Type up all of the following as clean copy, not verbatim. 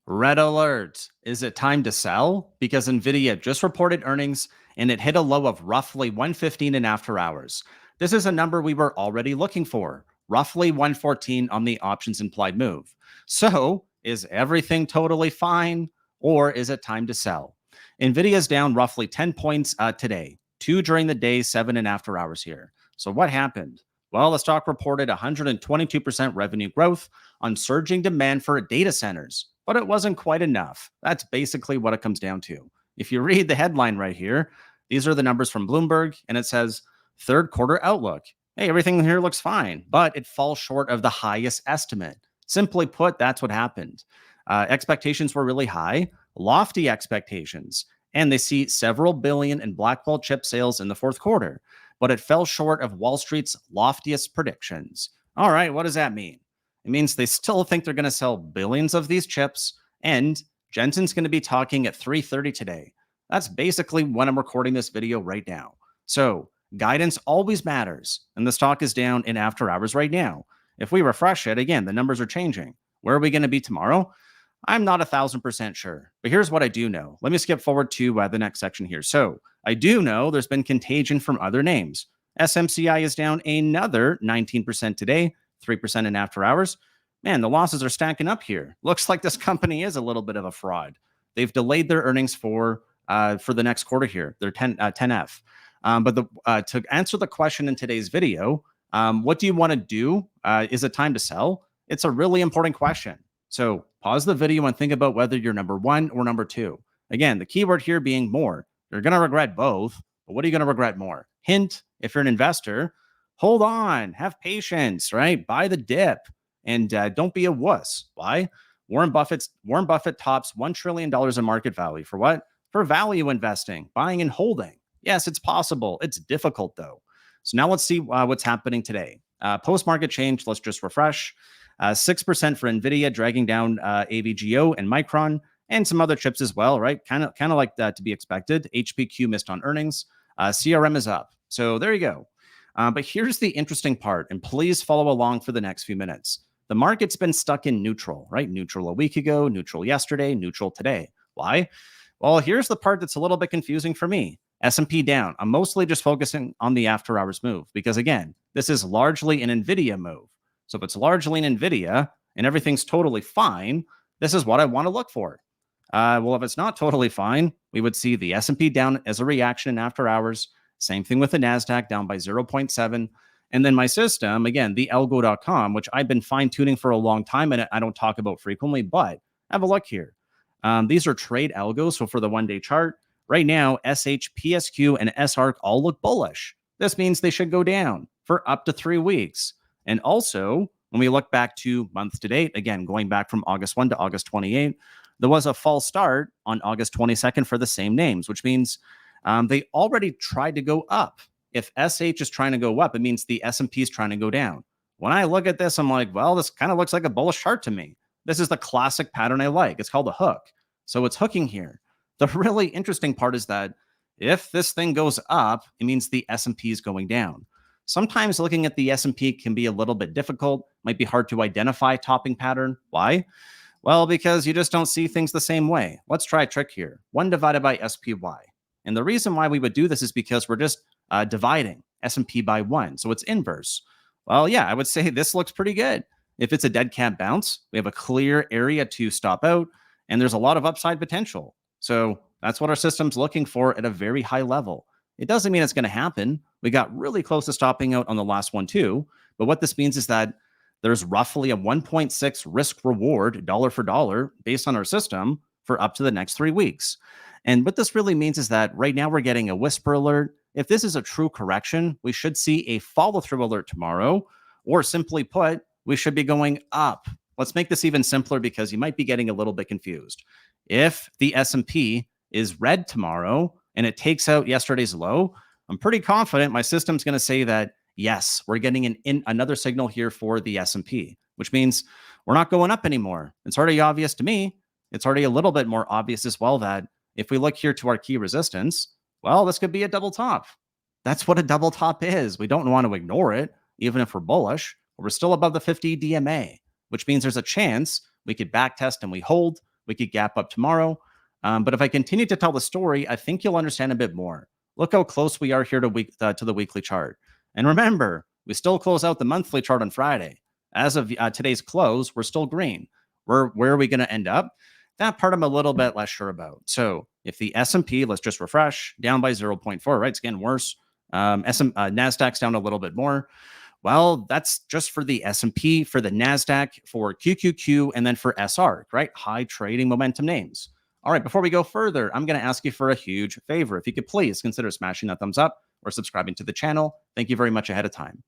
Red alert. Is it time to sell? Because Nvidia just reported earnings and it hit a low of roughly 115 in after hours. This is a number we were already looking for, roughly 114 on the options implied move. So, is everything totally fine or is it time to sell? Nvidia's down roughly 10 points today, 2 during the day, 7 in after hours here. So, what happened? Well, the stock reported 122% revenue growth on surging demand for data centers, but it wasn't quite enough. That's basically what it comes down to. If you read the headline right here, these are the numbers from Bloomberg, and it says third quarter outlook. Hey, everything here looks fine, but it falls short of the highest estimate. Simply put, that's what happened. Expectations were really high, lofty expectations, and they see several billion in Blackwell chip sales in the fourth quarter, but it fell short of Wall Street's loftiest predictions. All right, what does that mean? It means they still think they're going to sell billions of these chips, and Jensen's going to be talking at 3:30 today. That's basically when I'm recording this video right now. So, guidance always matters, and the stock is down in after hours right now. If we refresh it, again, the numbers are changing. Where are we going to be tomorrow? I'm not 1,000% sure, but here's what I do know. Let me skip forward to the next section here. So, I do know there's been contagion from other names. SMCI is down another 19% today, 3% in after hours. Man, the losses are stacking up here. Looks like this company is a little bit of a fraud. They've delayed their earnings for the next quarter here. They're 10F. To answer the question in today's video, what do you want to do? Is it time to sell? It's a really important question. So pause the video and think about whether you're number one or number two. Again, the keyword here being more. You're going to regret both, but what are you going to regret more? Hint, if you're an investor, hold on, have patience, right? Buy the dip and don't be a wuss. Why? Warren Buffett tops $1 trillion in market value. For what? For value investing, buying and holding. Yes, it's possible. It's difficult though. So now let's see what's happening today. Post-market change, let's just refresh. 6% for Nvidia, dragging down AVGO and Micron, and some other chips as well, right? Kind of like that to be expected. HPQ missed on earnings. CRM is up. So there you go. But here's the interesting part, and please follow along for the next few minutes. The market's been stuck in neutral, right? Neutral a week ago, neutral yesterday, neutral today. Why? Well, here's the part that's a little bit confusing for me. S&P down. I'm mostly just focusing on the after hours move because, again, this is largely an Nvidia move. So if it's largely an Nvidia and everything's totally fine, this is what I want to look for. Well, if it's not totally fine, we would see the S&P down as a reaction in after hours. Same thing with the NASDAQ down by 0.7. And then my system, again, the algo.com, which I've been fine tuning for a long time and I don't talk about frequently, but have a look here. These are trade algos. So for the 1-day chart, right now, SH, PSQ, and SARC all look bullish. This means they should go down for up to 3 weeks. And also, when we look back to month to date, again, going back from August 1 to August 28, there was a false start on August 22nd for the same names, which means they already tried to go up. If SH is trying to go up, it means the S&P is trying to go down. When I look at this, I'm like, well, this kind of looks like a bullish chart to me. This is the classic pattern I like. It's called a hook. So it's hooking here. The really interesting part is that if this thing goes up, it means the S&P is going down. Sometimes looking at the S&P can be a little bit difficult, might be hard to identify a topping pattern. Why? Well, because you just don't see things the same way. Let's try a trick here. 1 divided by SPY. And the reason why we would do this is because we're just dividing S&P by 1. So it's inverse. Well, yeah, I would say this looks pretty good. If it's a dead cat bounce, we have a clear area to stop out, and there's a lot of upside potential. So that's what our system's looking for at a very high level. It doesn't mean it's going to happen. We got really close to stopping out on the last one too. But what this means is that there's roughly a 1.6 risk reward dollar for dollar based on our system for up to the next 3 weeks. And what this really means is that right now we're getting a whisper alert. If this is a true correction, we should see a follow-through alert tomorrow, or simply put, we should be going up. Let's make this even simpler because you might be getting a little bit confused. If the S&P is red tomorrow and it takes out yesterday's low, I'm pretty confident my system's going to say that, yes, we're getting another signal here for the S&P, which means we're not going up anymore. It's already obvious to me. It's already a little bit more obvious as well that if we look here to our key resistance, well, this could be a double top. That's what a double top is. We don't want to ignore it, even if we're bullish. We're still above the 50 DMA, which means there's a chance we could backtest and we hold. We could gap up tomorrow. But if I continue to tell the story, I think you'll understand a bit more. Look how close we are here to the weekly chart. And remember, we still close out the monthly chart on Friday. As of today's close, we're still green. Where are we going to end up? That part I'm a little bit less sure about. So if the S&P, let's just refresh, down by 0.4, right? It's getting worse. NASDAQ's down a little bit more. Well, that's just for the S&P, for the NASDAQ, for QQQ, and then for SR, right? High trading momentum names. All right, before we go further, I'm going to ask you for a huge favor. If you could please consider smashing that thumbs up or subscribing to the channel. Thank you very much ahead of time.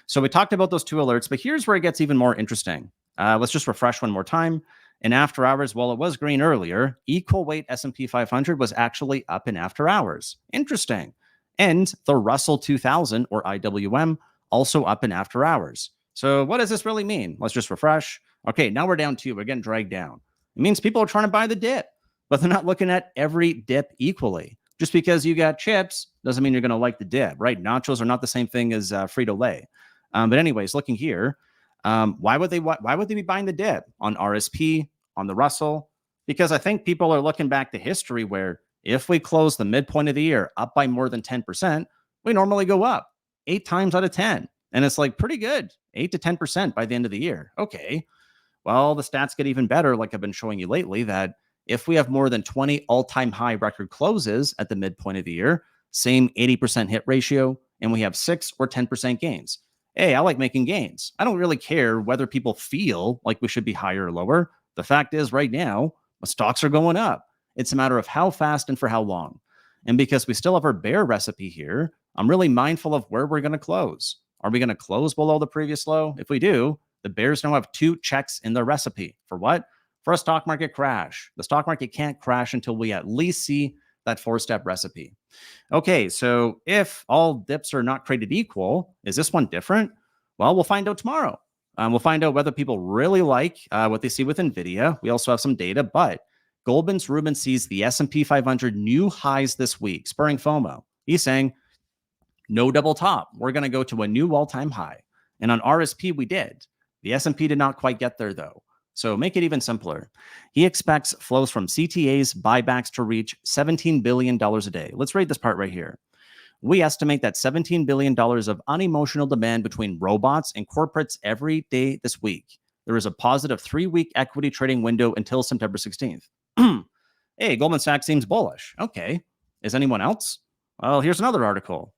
So we talked about those two alerts, but here's where it gets even more interesting. Let's just refresh one more time. In after hours, while it was green earlier, equal weight S&P 500 was actually up in after hours. Interesting. And the Russell 2000 or IWM also up in after hours. So what does this really mean? Let's just refresh. Okay, now we're down 2. We're getting dragged down. It means people are trying to buy the dip, but they're not looking at every dip equally. Just because you got chips doesn't mean you're going to like the dip, right? Nachos are not the same thing as Frito-Lay. But anyways, looking here, why would they be buying the dip on RSP, on the Russell? Because I think people are looking back to history where if we close the midpoint of the year up by more than 10%, we normally go up 8 times out of 10. And it's like pretty good, 8 to 10% by the end of the year. Okay. Well, the stats get even better, like I've been showing you lately, that if we have more than 20 all-time high record closes at the midpoint of the year, same 80% hit ratio, and we have 6 or 10% gains. Hey, I like making gains. I don't really care whether people feel like we should be higher or lower. The fact is, right now, the stocks are going up. It's a matter of how fast and for how long. And because we still have our bear recipe here, I'm really mindful of where we're going to close. Are we going to close below the previous low? If we do, the bears now have 2 checks in their recipe. For what? For a stock market crash. The stock market can't crash until we at least see that 4-step recipe. Okay, so if all dips are not created equal, is this one different? Well, we'll find out tomorrow. We'll find out whether people really like what they see with Nvidia. We also have some data, but Goldman's Rubin sees the S&P 500 new highs this week, spurring FOMO. He's saying, no double top. We're going to go to a new all-time high. And on RSP, we did. The S&P did not quite get there, though. So make it even simpler. He expects flows from CTAs, buybacks to reach $17 billion a day. Let's read this part right here. We estimate that $17 billion of unemotional demand between robots and corporates every day this week. There is a positive 3-week equity trading window until September 16th. Hey, Goldman Sachs seems bullish. Okay. Is anyone else? Well, here's another article.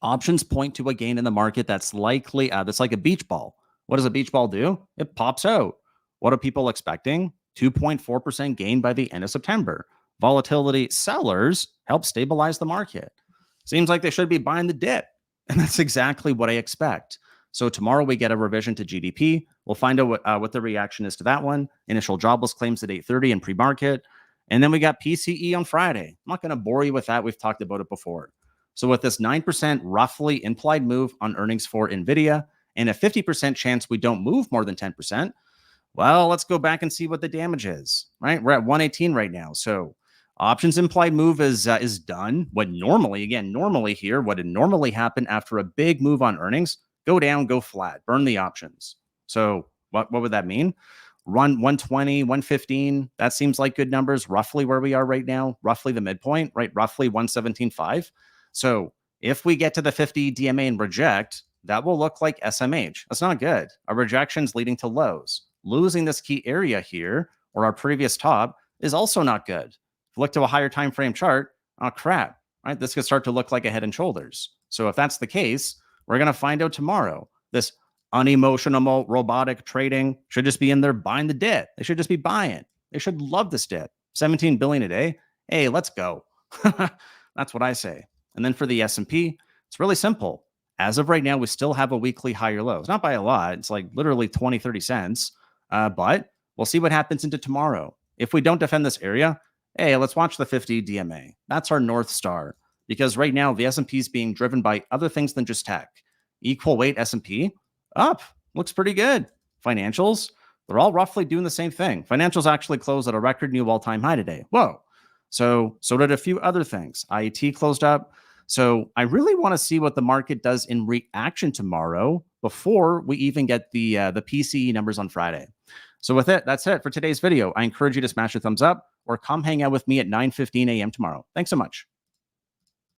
Options point to a gain in the market that's likely, that's like a beach ball. What does a beach ball do? It pops out. What are people expecting? 2.4% gain by the end of September. Volatility sellers help stabilize the market. Seems like they should be buying the dip. And that's exactly what I expect. So tomorrow we get a revision to GDP. We'll find out what the reaction is to that one. Initial jobless claims at 8:30 in pre-market. And then we got PCE on Friday. I'm not going to bore you with that. We've talked about it before. So with this 9% roughly implied move on earnings for Nvidia and a 50% chance we don't move more than 10%, well, let's go back and see what the damage is, right? We're at 118 right now. So options implied move is done. What normally here, what would normally happen after a big move on earnings, go down, go flat, burn the options. So what would that mean? Run 120, 115. That seems like good numbers, roughly where we are right now, roughly the midpoint, right? Roughly 117.5. So if we get to the 50 DMA and reject, that will look like SMH. That's not good. Our rejections leading to lows. Losing this key area here, or our previous top, is also not good. If we look to a higher time frame chart, oh crap, right? This could start to look like a head and shoulders. So if that's the case, we're going to find out tomorrow. This unemotional robotic trading should just be in there buying the dip. They should just be buying. They should love this dip. 17 billion a day. Hey, let's go. That's what I say. And then for the S&P, it's really simple. As of right now, we still have a weekly higher low. It's not by a lot. It's like literally 20, 30 cents. But we'll see what happens into tomorrow. If we don't defend this area, hey, let's watch the 50 DMA. That's our North Star. Because right now, the S&P is being driven by other things than just tech. Equal weight S&P, up. Looks pretty good. Financials, they're all roughly doing the same thing. Financials actually closed at a record new all-time high today. Whoa. So did a few other things. IET closed up. So I really want to see what the market does in reaction tomorrow before we even get the PCE numbers on Friday. So with it, that's it for today's video. I encourage you to smash a thumbs up or come hang out with me at 9:15 a.m. tomorrow. Thanks so much.